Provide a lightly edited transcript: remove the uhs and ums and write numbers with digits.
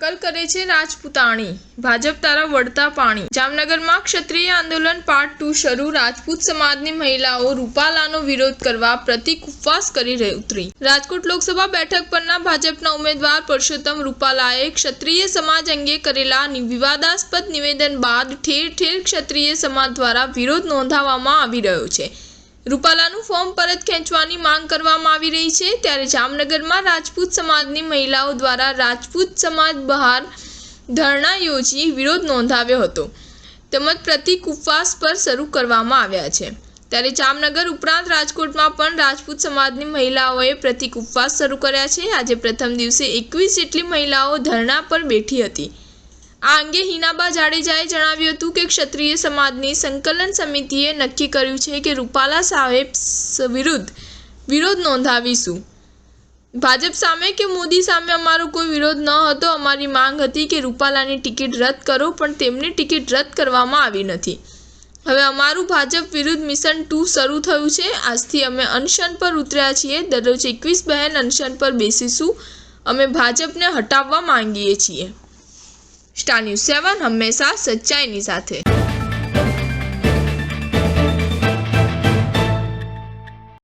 નકલ કરે છે રાજપૂતાણી, ભાજપ તારા વળતા પાણી। જામનગરમાં ક્ષત્રિય આંદોલન પાર્ટ 2 શરૂ। રાજપૂત સમાજની મહિલાઓ રૂપાલાનો વિરોધ કરવા પ્રતિક ઉપવાસ કરી ઉતરી। રાજકોટ લોકસભા બેઠક પરના ભાજપના ઉમેદવાર પરસોત્તમ રૂપાલાએ ક્ષત્રિય સમાજ અંગે કરેલા વિવાદાસ્પદ નિવેદન બાદ ઠેર ઠેર ક્ષત્રિય સમાજ દ્વારા વિરોધ નોંધાવવામાં આવી રહ્યો છે। રૂપાલાનું ફોર્મ પરત ખેંચવાની માંગ કરવામાં આવી રહી છે। ત્યારે જામનગરમાં રાજપૂત સમાજની મહિલાઓ દ્વારા રાજપૂત સમાજ બહાર ધરણા યોજી વિરોધ નોંધાવ્યો હતો તેમજ પ્રતિક ઉપવાસ પર શરૂ કરવામાં આવ્યા છે। ત્યારે જામનગર ઉપરાંત રાજકોટમાં પણ રાજપૂત સમાજની મહિલાઓએ પ્રતિક ઉપવાસ શરૂ કર્યા છે। આજે પ્રથમ દિવસે 21 જેટલી મહિલાઓ ધરણા પર બેઠી હતી। આ અંગે હિનાબા જાડેજાએ જણાવ્યું હતું કે ક્ષત્રિય સમાજની સંકલન સમિતિએ નક્કી કર્યું છે કે રૂપાલા સાહેબ વિરુદ્ધ વિરોધ નોંધાવીશું। ભાજપ સામે કે મોદી સામે અમારો કોઈ વિરોધ ન હતો। અમારી માંગ હતી કે રૂપાલાની ટિકિટ રદ કરો, પણ તેમની ટિકિટ રદ કરવામાં આવી નથી। હવે અમારું ભાજપ વિરુદ્ધ મિશન 2 શરૂ થયું છે। આજથી અમે અનશન પર ઉતર્યા છીએ। દરરોજ 21 બહેન અનશન પર બેસીશું। અમે ભાજપને હટાવવા માંગીએ છીએ। સ્ટાર ન્યૂઝ 7 હંમેશા સચ્ચાઈની સાથે।